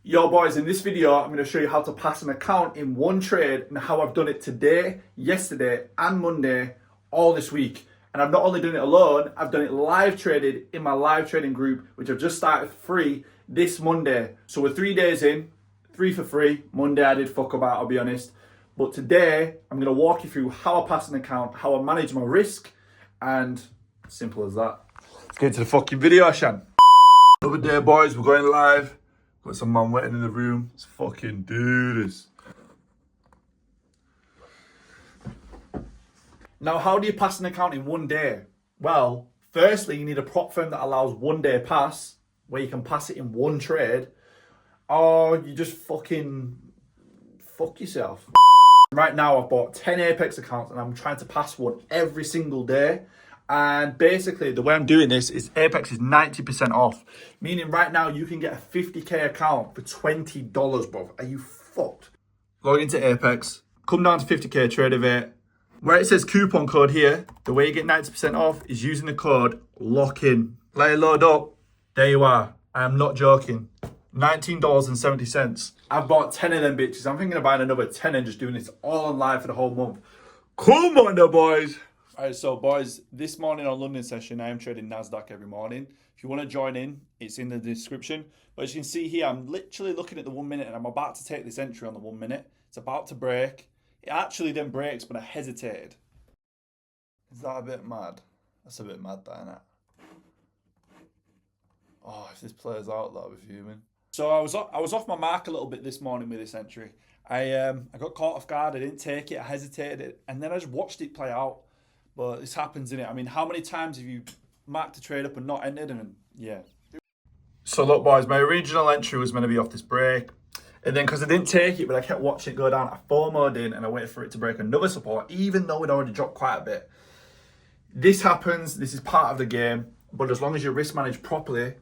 Yo boys, in this video I'm going to show you how to pass an account in one trade and how I've done it today, yesterday and Monday, all this week. And I've not only done it alone, I've done it live traded in my live trading group, which I've just started free this Monday. So we're 3 days in, 3 for free. Monday I did fuck about, I'll be honest. But today I'm going to walk you through how I pass an account, how I manage my risk, and simple as that. Let's get into the fucking video, Shan. Another day boys, we're going live. Got some man waiting in the room. Let's fucking do this. Now, how do you pass an account in 1 day? Well, firstly, you need a prop firm that allows 1 day pass, where you can pass it in one trade, or you just fucking fuck yourself. Right now, I've bought 10 Apex accounts and I'm trying to pass one every single day. And basically, the way I'm doing this is Apex is 90% off. Meaning right now, you can get a 50k account for $20, bro. Are you fucked? Log into Apex, come down to 50k, trade of it. Where it says coupon code here, the way you get 90% off is using the code LOCKIN. Let it load up. There you are. I am not joking. $19.70. I've bought 10 of them bitches. I'm thinking of buying another 10 and just doing this all on live for the whole month. Come on, the boys. All right, so boys, this morning on London session, I am trading NASDAQ every morning. If you want to join in, it's in the description. But as you can see here, I'm literally looking at the 1 minute and I'm about to take this entry on the 1 minute. It's about to break. It actually then breaks, but I hesitated. Is that a bit mad? That's a bit mad, that, isn't it? Oh, if this plays out, that'll be fuming. So I was off my mark a little bit this morning with this entry. I got caught off guard. I didn't take it. I hesitated, and then I just watched it play out. But this happens, innit? I mean, how many times have you marked a trade up and not entered? And yeah. So look, boys, my original entry was meant to be off this break. And then because I didn't take it, but I kept watching it go down, I FOMO'd in and I waited for it to break another support, even though it already dropped quite a bit. This happens. This is part of the game. But as long as you risk manage properly,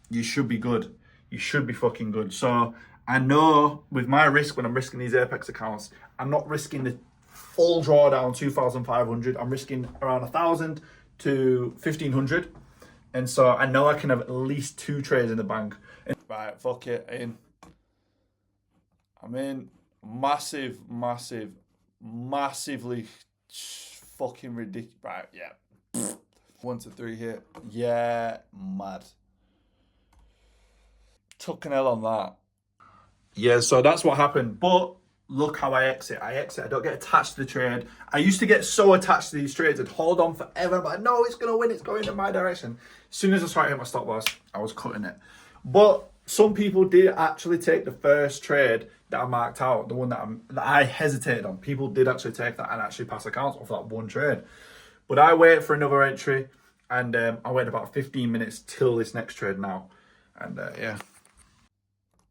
you should be good. You should be fucking good. So I know with my risk, when I'm risking these Apex accounts, I'm not risking the full drawdown 2,500. I'm risking around 1,000 to 1,500, and so I know I can have at least 2 trades in the bank. Right, fuck it, I'm in. Massively fucking ridiculous. Right, yeah. 1 to 3 here. Yeah, mad. Took an L on that. Yeah, so that's what happened, but look how I exit. I don't get attached to the trade. I used to get so attached to these trades, I'd hold on forever. I'm like, no, it's going to win. It's going in my direction. As soon as I started hitting my stop loss, I was cutting it. But some people did actually take the first trade that I marked out, the one that I hesitated on. People did actually take that and actually pass accounts off that one trade. But I waited for another entry, and I waited about 15 minutes till this next trade now. And yeah.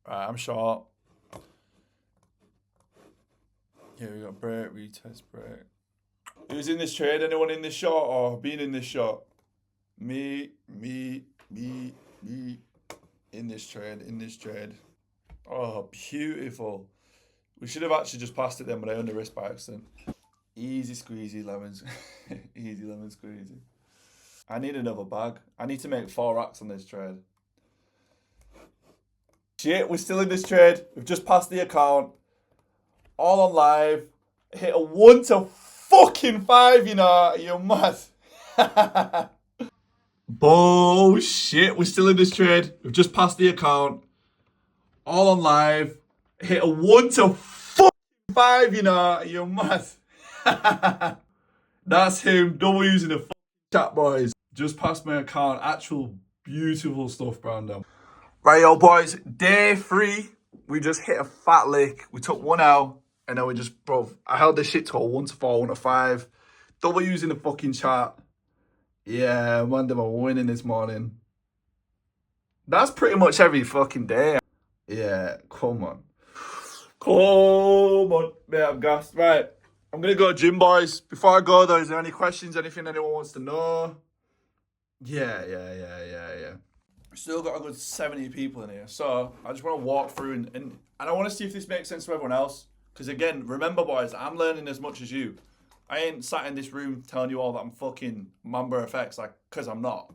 Right, I'm short. Yeah, we got break, retest, break. Who's in this trade? Anyone in this short or been in this short? Me. In this trade. Oh, beautiful. We should have actually just passed it then, but I under risk by accident. Easy squeezy lemons. Easy lemon squeezy. I need another bag. I need to make 4 racks on this trade. Shit, we're still in this trade. We've just passed the account. All on live. Hit a 1 to fucking 5, you know. You're mad. Bullshit. We're still in this trade. We've just passed the account. All on live. Hit a 1 to fucking 5, you know. You're mad. That's him. Double using the fucking chat, boys. Just passed my account. Actual beautiful stuff, Brandon. Right, yo, boys. Day 3. We just hit a fat lick. We took 1 out. And then we just, bro, I held this shit to a 1 to 4, 1 to 5. Double using the fucking chart. Yeah, man, they were winning this morning. That's pretty much every fucking day. Yeah, come on. Come on. Yeah, I'm gassed. Right, I'm going to go gym, boys. Before I go, though, is there any questions, anything anyone wants to know? Yeah. Still got a good 70 people in here. So I just want to walk through and I want to see if this makes sense to everyone else. Because again, remember boys, I'm learning as much as you. I ain't sat in this room telling you all that I'm fucking Mamba effects, like, because I'm not.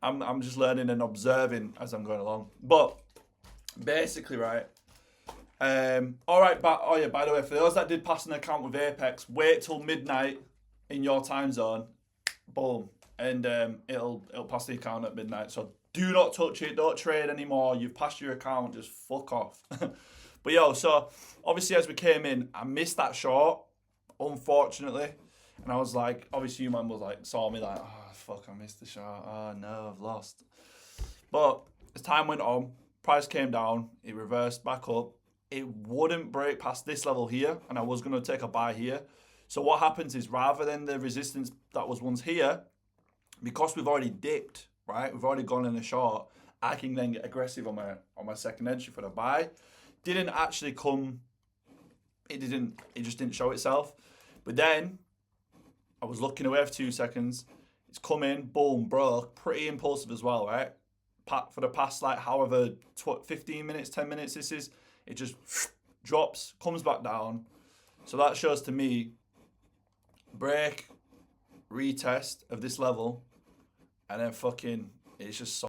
I'm just learning and observing as I'm going along. But Basically, right. All right, but oh yeah. By the way, for those that did pass an account with Apex, wait till midnight in your time zone. Boom, and it'll pass the account at midnight. So do not touch it. Don't trade anymore. You've passed your account. Just fuck off. But yo, so obviously as we came in, I missed that shot, unfortunately, and I was like, obviously you man was like saw me like, oh fuck, I missed the shot. Oh no, I've lost. But as time went on, price came down. It reversed back up. It wouldn't break past this level here, and I was going to take a buy here. So what happens is rather than the resistance that was once here, because we've already dipped, right? We've already gone in a short. I can then get aggressive on my second entry for the buy. Didn't actually come. It didn't. It just didn't show itself. But then I was looking away for 2 seconds. It's come in, boom, broke. Pretty impulsive as well, right? For the past like however 15 minutes, 10 minutes this is, it just drops, comes back down. So that shows to me break, retest of this level, and then fucking it's just so